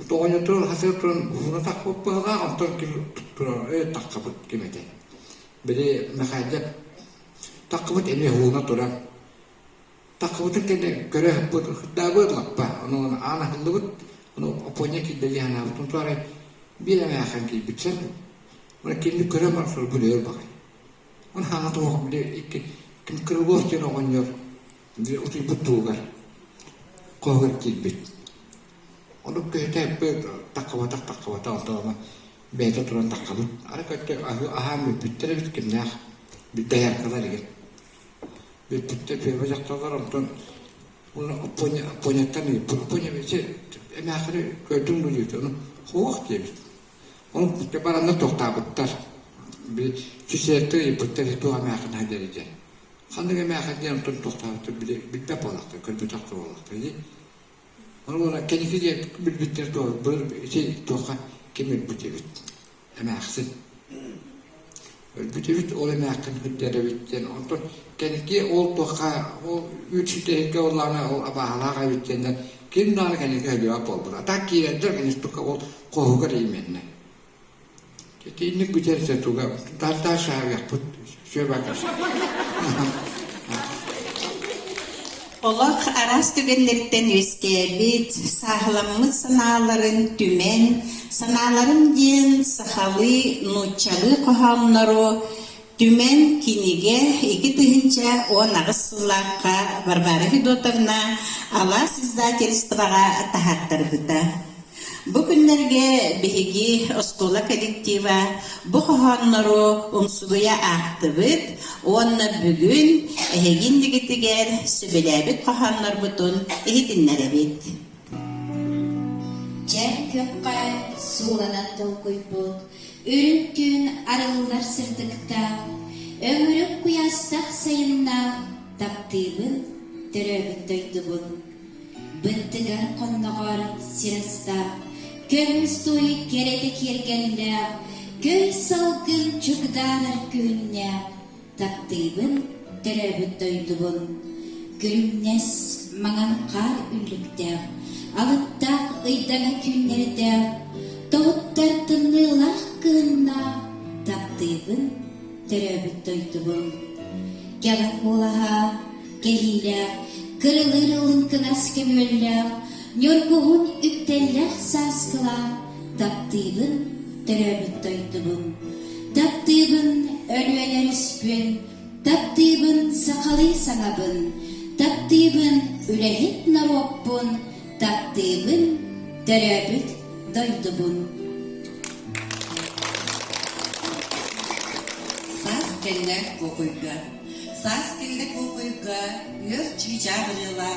to'g'on tur hasir turun bunu takıp bağa antır ki tutur takıp kimede biri makajat takıp eni huna turan takıp kende göre bu dabır lappa onu ana hıllıbıt onu oponya ki de yana tutar bir ama akan ki bitsen onu kendi göre marsur buluyor bak onu hana to'g'on bile iki kim kırılıyor ki o yor bir oturup butuğlar koğur ki bit onu köyde böyle takıvata ortalama beyde turan takıvut. Arkadaşlar aham bittere bitkinler bir değer kadar gibi. Bir bitte bir bacaklar ondan onu ponyaktan gibi ponya bir şey emeğini gördüm duyuyordu onu hoğuk diye. Onu bitte baranda tohtavatlar bir çiçekte bitte tuğa emeğini haderece. Kandık emeğini diye ondan tohtavatlar bir de polakta kırpı taktı olakta diye. Onu kendisi de bir bitter doğru bir şey toka kimin bütevit emeğsin bütevit ol emeğin büttere bitten ondan kendisi ol toka o üç teke olana o abahala bittenden kim daha kendisi cevap oldu tak ki der kendisi toka ol kohuga değmenne ketinlik bütterse toka dalta şahı yapıp şöyle bakar Olak aras tügenlerden üskebit, sağlamımız sanaların tümen, sanaların diyen sahalı, nuçalı kohanları, tümen kinige, iki tıhınca o nağısılaka, Barbara Fidotavna, Allah sizdater istibağa atahattırgıda. Bu günlerge bihigi oskola kolektiva bu kohanları umsuluya aktıbıt, onna bugün ehegin digitiger sübelebit kohanlar butun ehidinlere bit. Cer kökka suğlanan dolguybut, ürünkün arılılar sırtıkta, ömürük kuyastak sayınna, taktığın töröbün döydübün. Bıntıgan konnoğar sirasta, kömüz toyu gerede kergenle, köy salgın çökdağlar künne, taktığın töröbün döydübün. Gülümnes maŋan kar üllükte, alıttaq ıydana künlerde, toğuttar tınılaq kınna, taktığın töröbün döydübün. Gelak olaha, gehile, kırılır ılınkınas kömüller, nörguğun üktellek saskıla, taptığın töröbüt doydubun. Taptığın ölüeler üspün, taptığın sakalı sanabın, taptığın ülehit narobbun, taptığın töröbüt doydubun. Saz kellek kokuyga, saz kellek kokuyga, yör çiğcağırıla,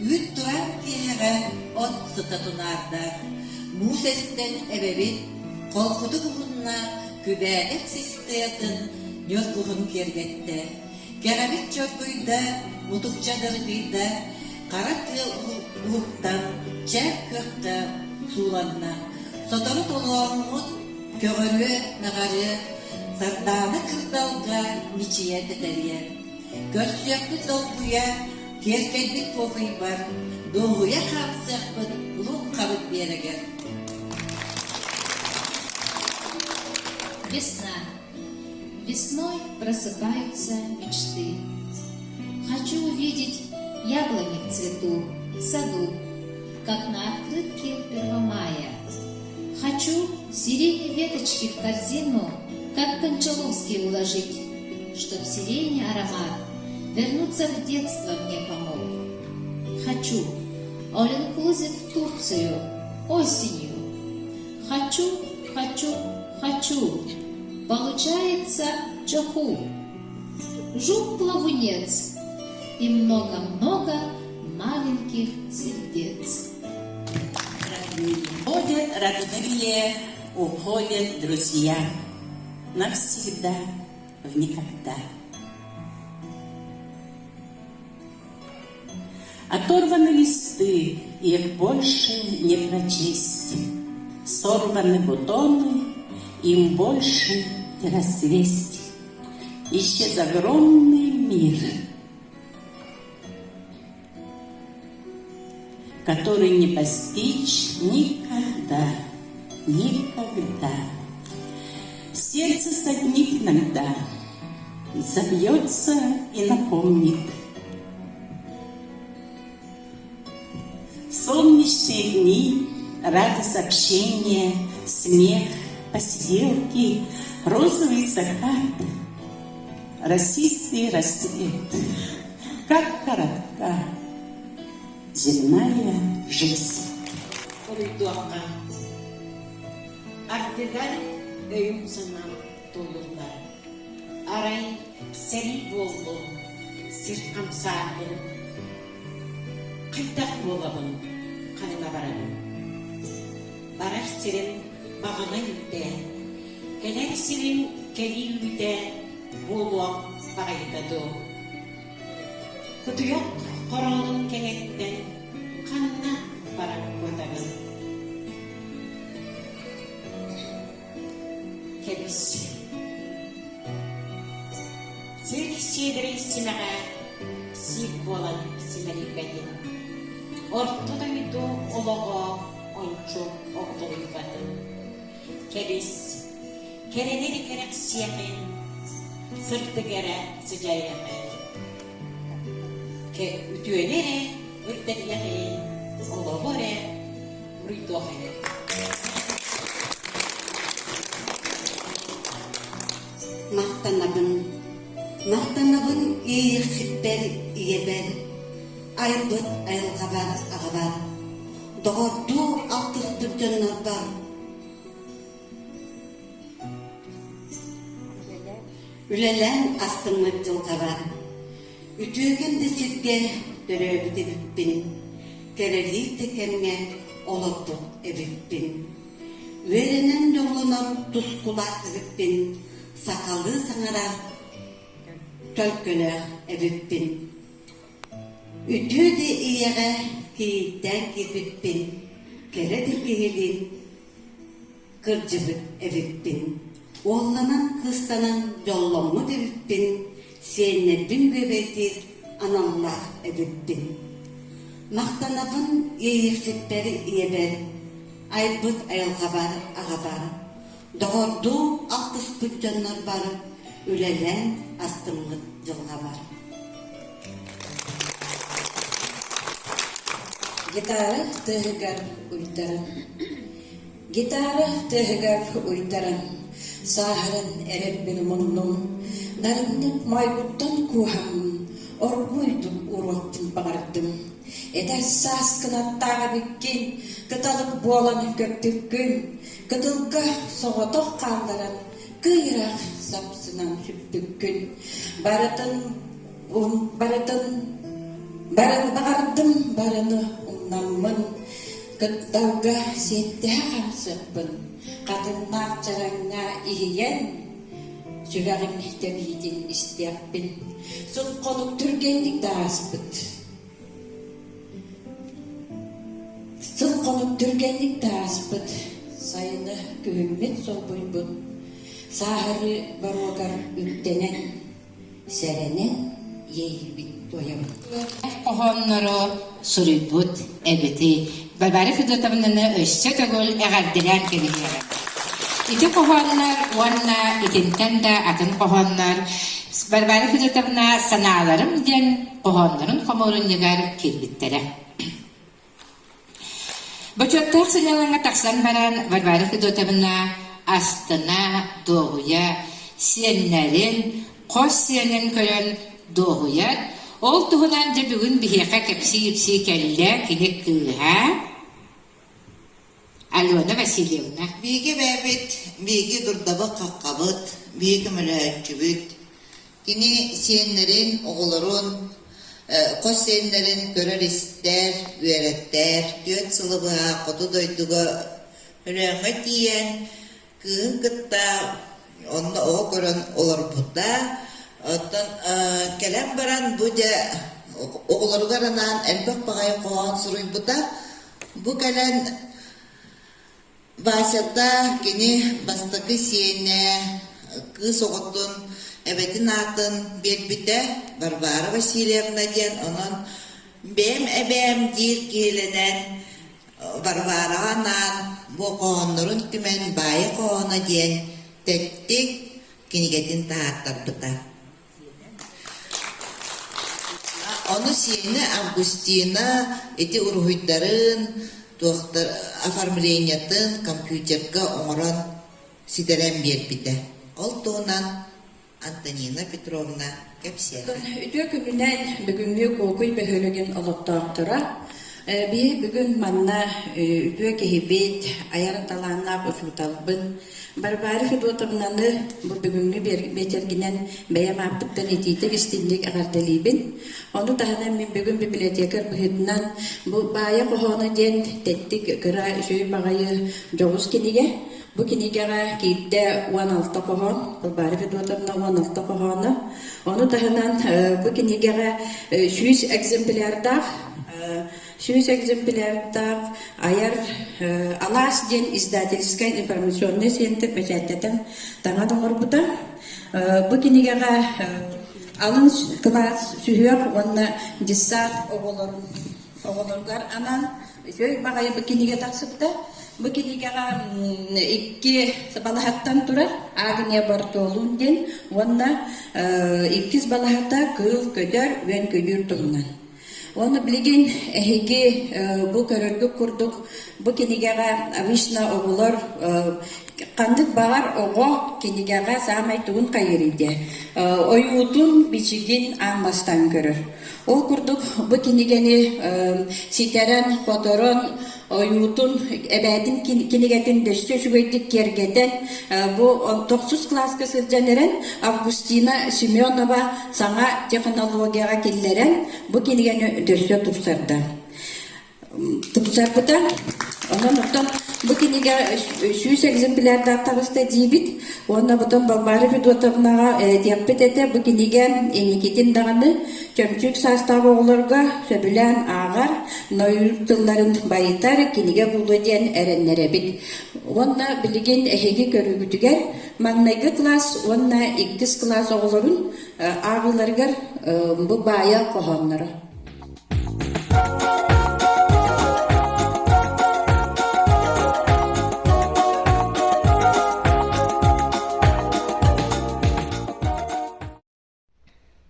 üt duran kehre ot sıtatunarda, musesten ebebit, kolkudu kuhunna, kübelek sisteyatın, yör kuhun kergette, gerabit çöpüyde, mutukçadır kıyda, karaklı uhuktan, çer kökte, sulanna, Sotoru toluğumut, köğürü, nağarı, sardağını kırdalga, miçiye dederiye. Göçsüyaklı dolguya, kerkelbik boğuy var, doğuya kalsakbın, uluğ kabıt berege. Весна. Весной просыпаются мечты. Хочу увидеть яблони в цвету, в саду, как на открытке 1 мая. Хочу сирени веточки в корзину, как Кончаловский уложить, чтоб сирени аромат вернуться в детство мне помог. Хочу all-inclusive в Турцию осенью. Хочу, хочу, хочу. Получается чаху. Жук-плавунец и много-много маленьких сердец. Уходят родные, уходят друзья. Навсегда, в никогда. Оторваны листы, их больше не прочесть. Сорваны бутоны, им больше не расцвесть. Исчез огромный мир, который не постичь никогда, никогда. Сердце саднит иногда, забьется и напомнит. Солнечные дни, радость общения, смех, посиделки, розовый закат, росистый расцвет, как коротка земная жизнь. Uyduakka. Artedan öyüm sanam dolurlar. Aray seri boldu, sirkam sahil. Kaydak bolabın, kanına barabın. Barak sirin bağına yütte, geler sirin keli yütte, boluak bağaydadı. Kutuyok koronun kenetten, kanına barak kodanın. Kebis. Сир сидри синага, сик болан синарикадин. Ортуда миту олого, ончу октолуйбатын. Kebis. Kereneri kerek siyakin, sırtı gere sıcayakin. Ke ütüenere, ürtleri yakin, ologore, ürtohere. Мақтанабын иехситтер иебер, айбыт айылғабар ағабар, доғырду алтыстыр жоннорбар. Үлелен астымыр жылғабар, үтігінді сетке дөрөбіді біппін, керелі текемге олықты әбіппін. Веренен жолынан тұскулар әбіппін, сақалы саңара төлкөлі әбіппін. Үтіді иеге кейттен кепіппін, кереді кейлін кыржыбыт әбіппін. Олланан кыстанан жоллому дебіппін, сеннербін көбетір аналлар әбіппін. Мақтанабын ейексіппері иебер, айбыт айылғабар ағабар. Доғырду алтыс бүджаннар бар, үлелен астымғыт жылға бар. Гитара тыгар уйдарын. Гитара тыгар уйдарын. Сахарын әреппен мұнның. Нарынып майгуттан кухам. Оргуйдuk уруаттын бағардым. Этай саскына тағы біккен. Кыталық болан көптіккін. Кытылға соғытық қалдаран. Кыйрақ сапсынан жүптіккін. Баратын бағардым барыны ұнамын. Кыттауға сетті қамсықпын. Қатыннақ жараңа иген. Жүгәрім тәбейден істеппін. Сұн қонып түргендік дағаспыт. Сұн қонып түргендік дағаспыт. сайыны күһүммет солбойбун. Сахары баругар үттенен, сәренен ейбит тоям. Кохонноро сурибут эбити. Барбары Федотовнаны өссө төгөл эгарделен келигер. Ити кохоннар уанна итинтен да атын кохоннар. Барбары Федотовна санааларым ден кохоннарын коморуннигар кирбиттере. Бочоттар сыналаңа таксан баран Барбары Федотовна астына доғуя сиеннерин, қос сиенин көрін доғуя. Ол туғынан да бүгін бихеқа кепси кәлі кенек кыға. Алена Васильевна. Биги бәбит, биги дұрдабы қаққабыт, биги мүләтчүбіт. Кini сиеннерин, оғылырын, қос сиеннерин көрер істер, үйереттер, түйет сылыбыға, қоты дойдуға үрәңі тиен, кыын кытта, онны оғы көрін олар бұта. Кәлем баран бұда оғылырғаранан әлбәк бағай қоған сұруй бұта. Бұ кәлен Басята кини бастакы сиене кыз оғыттын әбетін атын белбіті Барбара Васильевна ден онын бәм әбәм дир келінен Барбаранан бұ қоғынырын түмен байы қоғына ден тәттік кенегетін тағаттар бұта. Оны сиене Августина эти ургуйдарын доктор оформлениятын компьютерга оңорон сидерен бербите. Ол туунан Антонина Петровна кепсия. Үтө күнүнен бүгүнгү кокуй бөхөлөгөн олоттоктора. Бүгүн манна үтө кехибет аярталаана босуталбын. Барбары Федотовнаны бүгүнгү бетергинен бәямаппыттан этитек истинник агардалибин. Ону таханан мен бүгүн библиотекар быһытынан бу бая кохону ден теттик кыра сөй багайы жогус киниге. Бу кинигега кийде 16 кохон, Барбары Федотовна 16 кохону. Ону таханан бу кинигега 100 экземплярдах аяр Алас ден издательская информационный центр печатетен таңа доңорбута. Бу кинигега алын класс сүйөк онна диссат оголоргар анан сөй багай бу киниге таксыкта. Бу кинигега 2 балахаттан турар агне бартолун ден онна 2 балахата кыл көдөр вен көдөр тугунан. Оны билген эһиги бу көрөргө курдук бу кинигега обычно оголор кандык багар ого кинигега самай тугун кайырыйды. Оюутун бичигин амбастан көрөр. Ол курдук бу кинигени ситерен фоторон оюутун эбэдин кинигетин дөстө сүгөйдик кергетен бу 9 класска сылжанерен Августина Семенова саңа технологияга киллерен бу кинигени дөстө турсарда. Тупсарбыта онан оттан бу киниге 100 экземплярда тагыста дибит. Онна бутан Барбары Федотовнага диапет эте бу киниге эникитин даганы чөмчүк составы олорга сөбүлән агар нойлуктыларын байытар киниге булуден эреннеребит. Онна билген эһиги көрүгүтүгер магнайгы класс, онна 2 класс оголорун агыларгар бу бая кохоннары.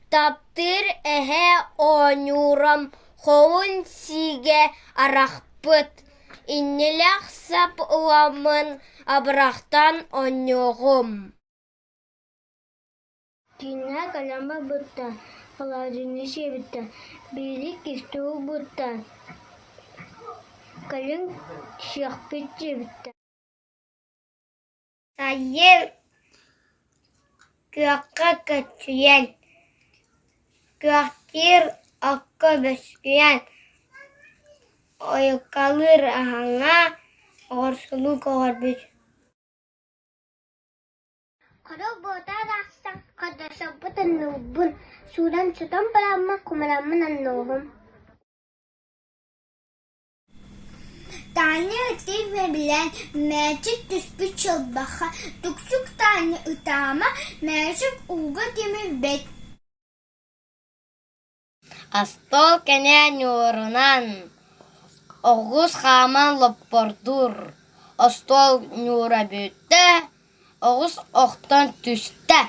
Таптыр эһэ онюрам хоун сиге арахпыт. Иннелях сап уламын абрахтан онюгум. Кине калама бутта, паладини шебитта, билик исту бутта. Калин шахпит шебитта. Сайын кыакка качуян. Квартир акка бескуян. Ойкалыр ахаңа орсулу корбит. Кадо бота дастан кадаса бутан нубун. Судан чутан паламма кумаламман анногум. Tane ıtı bilen mercik düspü çılbaha. Tuksuk tane ıtama mercik uğga demir bet. Астол кене нюрунан, огус хаман лоппордур, остол нюра бүтте, огус охтан түсте.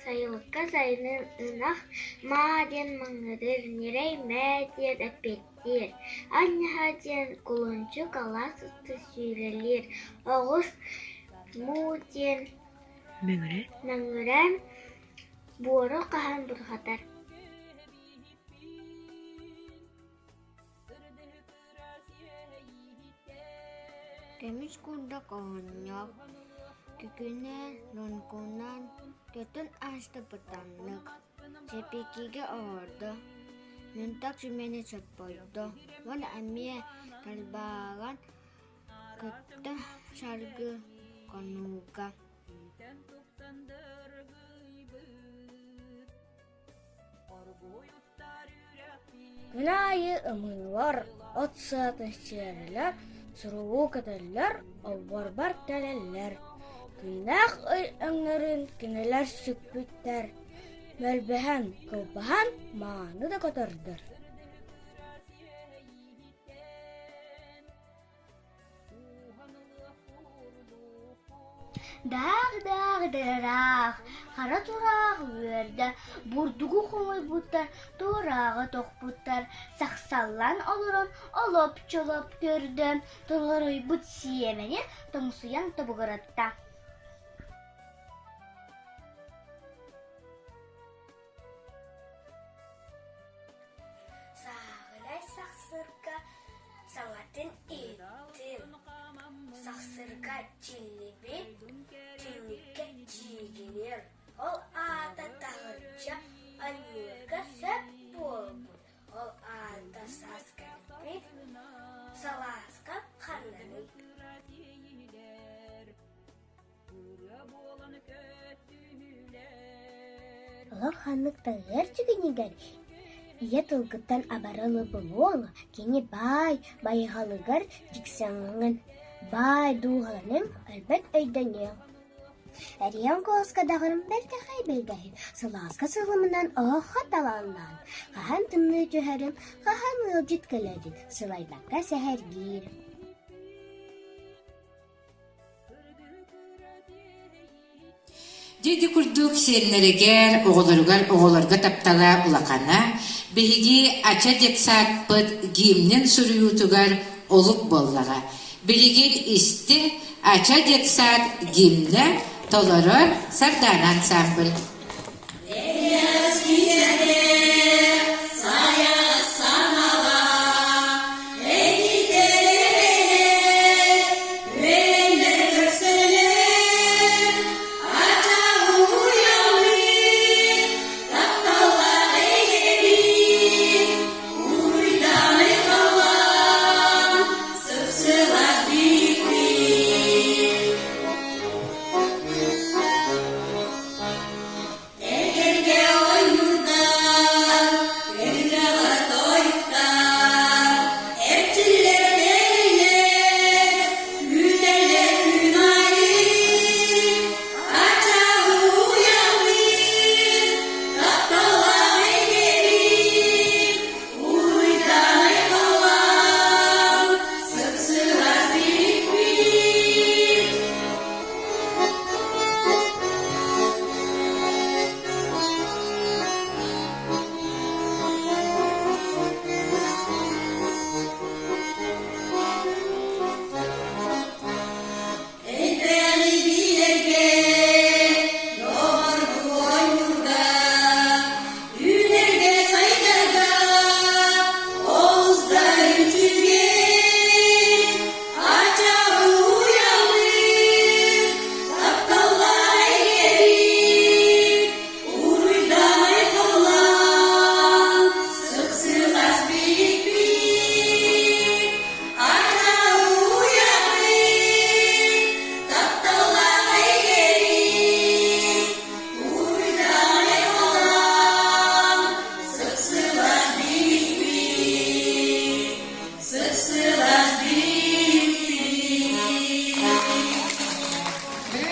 Sayılıkka sayının ınaq, maden mağıdır, nirey mədiyet əpettir. Anne hadiyen kuluncu kalas ıstı sürülir. Oğuz muden mağıran, boru qahan burxatar. Demiş kunda konyak, küküne lonkunan, götün açtı pıtanlık. Cepekiga ordu. Yuntak cümleni çatpoydu. Van amiye talbagan kıttı şargı konuga. Günayı ımınlar, ot saatı çiğerler, suruğu kadarlar, avbarbar teleller. Günah öngörün kineler süpütter. Mölbehen, kılbahan, mağını da kadardır. Dağ, hara turağı verdi. Burdugu komuy butar, turağı tok butar. Saksallan olurun, olup çolup gördüm. Toloroy but siyemeni, tongsuyan tabugaratta. Sağılay saksırga, salatin ettim. Saksırga çinlibi, çinlikке çiğginir. Ol ağda dağırca, anırga söp bolbur. Ol ağda saskarpit, salaska karlanır. Олар ханlıkta gerçekten iya tılgıttan abaralı buluğulu, kini bayhalıgar diksanın, bay duğalanım elbet öydeni. Eriyan koğuzka dağırım beltəxəy belgəhim, sılaska sığımından ağa talandan. Qahan tımlı cühərim, qahan ılcıt gələdik, sılaybakka səhər girim. Dedi kurduk senleriger, oğularga taptala ulakana, behigi aça detsat pıt gimnin suruyutugar oluk bollaga. Biligir isti aça detsat gimne tolarır sardana ansambl.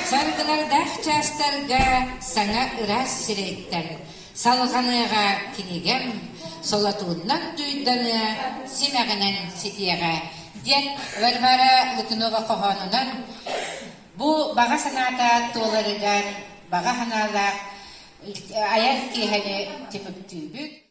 Саргылардах частарга саңа ырас сирейттен, салғаныға кинегем, солатуыннан түйданы симәгінен сетияға. Ден варвара лытынуға қоғанынан, бұ баға саната толарыгар, баға ханалар, аяқ кейхәне тепіп түйбік.